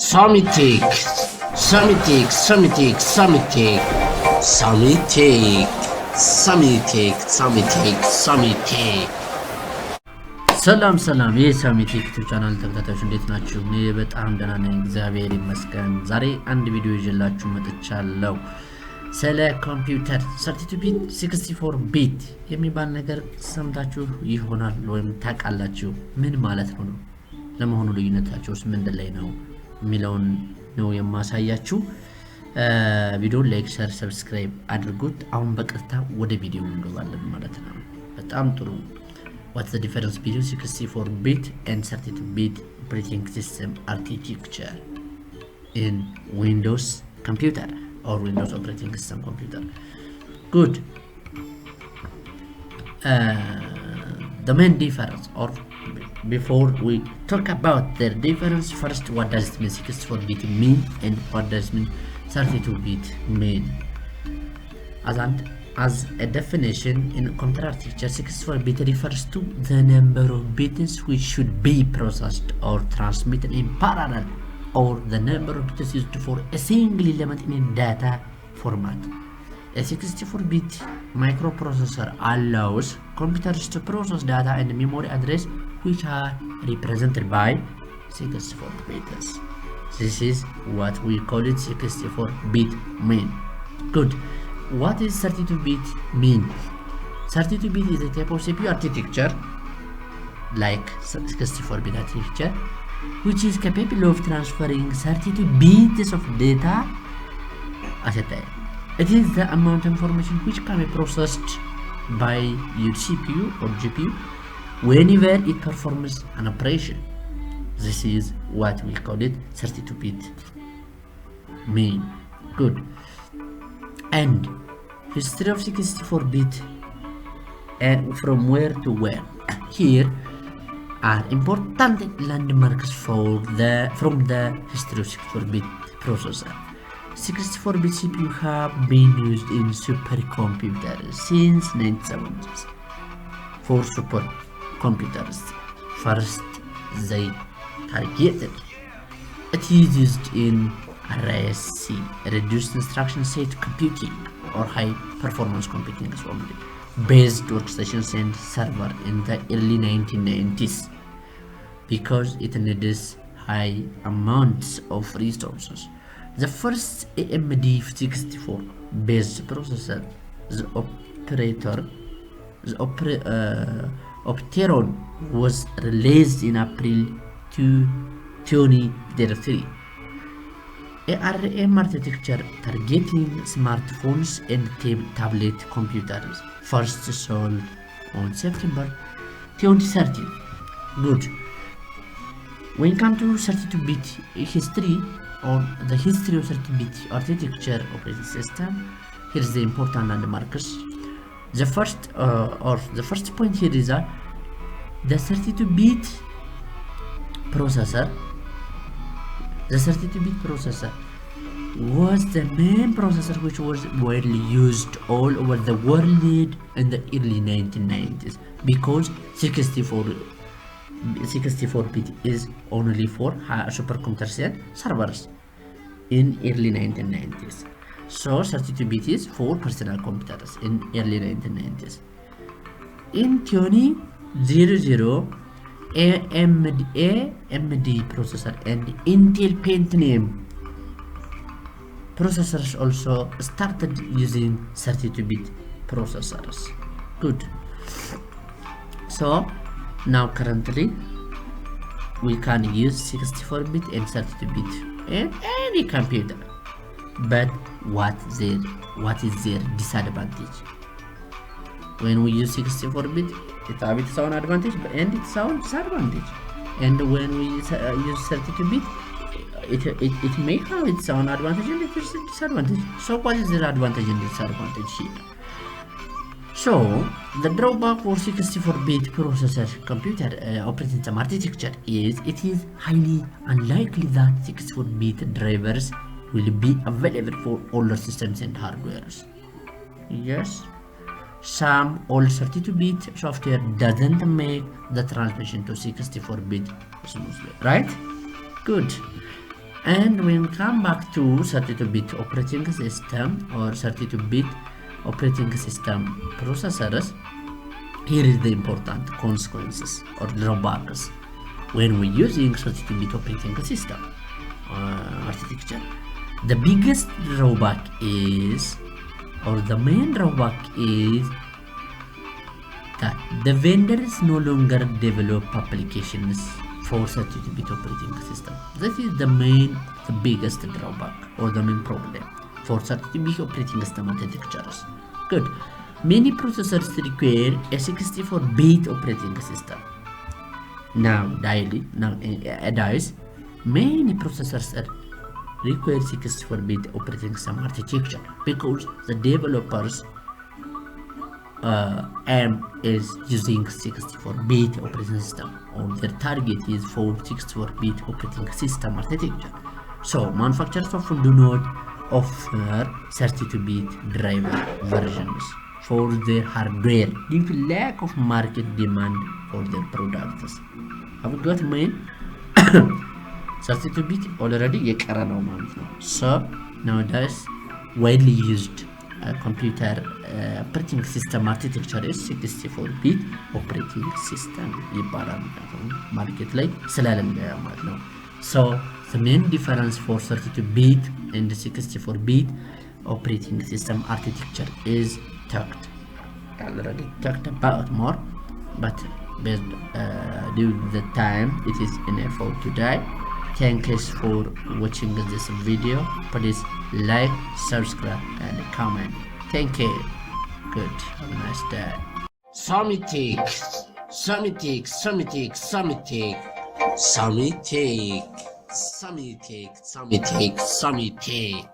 Samitic, Samitic, Samitic, Samitic, Samitic, Samitic, Samitic, Samitic. ሰላም ሰላም የሳሚቲክ ዩቲዩብ ቻናል ተከታታዮች እንዴት ናችሁ? እኔ በጣም ደህና ነኝ፣ እግዚአብሔር ይመስገን። ዛሬ አንድ ቪዲዮ ይዤላችሁ መጥቻለሁ። ስለ ኮምፒውተር 32 ቢት 64 ቢት የሚባል ነገር ሰምታችሁ ይሆናል ወይም ታውቃላችሁ። ምን ማለት ነው? ለመሆኑ ልዩነታቸውስ ምንድን ላይ ነው የሚለውን ነው የማሳያችሁ። ቪዲዮን ላይክ፣ ሼር፣ ሰብስክራይብ አድርጉት። አሁን በቀጥታ ወደ ቪዲዮ እንገባለን ማለት ነው። በጣም ጥሩ። What's the difference between 64-bit and 32-bit operating system architecture in Windows computer or Windows operating system computer? Good. The main difference, or before we talk about their difference, first, what does it mean 64-bit mean and what does it mean 32-bit mean? As a definition in computer architecture, 64-bit refers to the number of bits which should be processed or transmitted in parallel, or the number of bits used for a single element in a data format. A 64-bit microprocessor allows computers to process data and memory address which are represented by 64 bits. This is what we call it 64-bit mean. Good. What is 32-bit mean? 32-bit is a type of CPU architecture like 64-bit architecture which is capable of transferring 32 bits of data at a time. It is the amount of information which can be processed by your CPU or GPU whenever it performs an operation. This is what we call it 32-bit mean. Good. And history of 64-bit and from where to where. Here are important landmarks from the history of 64-bit processor. 64-bit CPU have been used in supercomputers since 1970s. For supercomputers, first they targeted. It is used in RISC, reduced instruction set computing, or high performance computing only, based workstations and server in the early 1990s because it needs high amounts of resources. The first AMD 64 based processor, the Opteron, was released in April 2003. ARM architecture targeting smartphones and tablet computers, first sold on September 2013. Good. When it comes to 32-bit history, or the history of 32-bit architecture operating system, here is the important landmarks. The first point here is that the 32-bit processor. The 32-bit processor was the main processor which was widely used all over the world in the early 1990s because 64-bit is only for supercomputers and servers in early 1990s. So 32-bit is for personal computers in early 1990s. In 2000, AMD processor and Intel Pentium processors also started using 32-bit processors. Good. So now currently we can use 64-bit and 32-bit in any computer. But what is their disadvantage? When we use 64-bit, it has its own advantage and its own disadvantage. And when we use 32-bit, it may have its own advantage and its disadvantage. So what is the advantage and disadvantage here? So the drawback for 64-bit processor computer operating system architecture is it is highly unlikely that 64-bit drivers will be available for older systems and hardwares. Yes. Some old 32-bit software doesn't make the transition to 64-bit smoothly, right? Good. And when we come back to 32-bit operating system or 32-bit operating system processors, here is the important consequences or drawbacks when we're using 32-bit operating system architecture. The biggest drawback is, or the main drawback is, that the vendors no longer develop applications for 32-bit operating system. That is the biggest drawback or the main problem for 32-bit operating system architectures. Good. Many processors require a 64-bit operating system. Nowadays, many processors require 64-bit operating system architecture because the developers aim is using 64-bit operating system, or their target is for 64-bit operating system architecture. So manufacturers often do not offer 32-bit driver versions for their hardware due to lack of market demand for their products. Have you got mine? 32-bit already የቀረ ነው ማለት ነው። So nowadays widely used computer operating system architecture is 64-bit operating system ይባላል ማርኬት ላይ ስለሌለ ማለት ነው። So the main difference for 32-bit and 64-bit operating system architecture is already talked about more, but based due to the time it is enough for today. Thanks for watching this video. Please like, subscribe and comment. Thank you. Good. Have a nice day. Samitic. Samitic.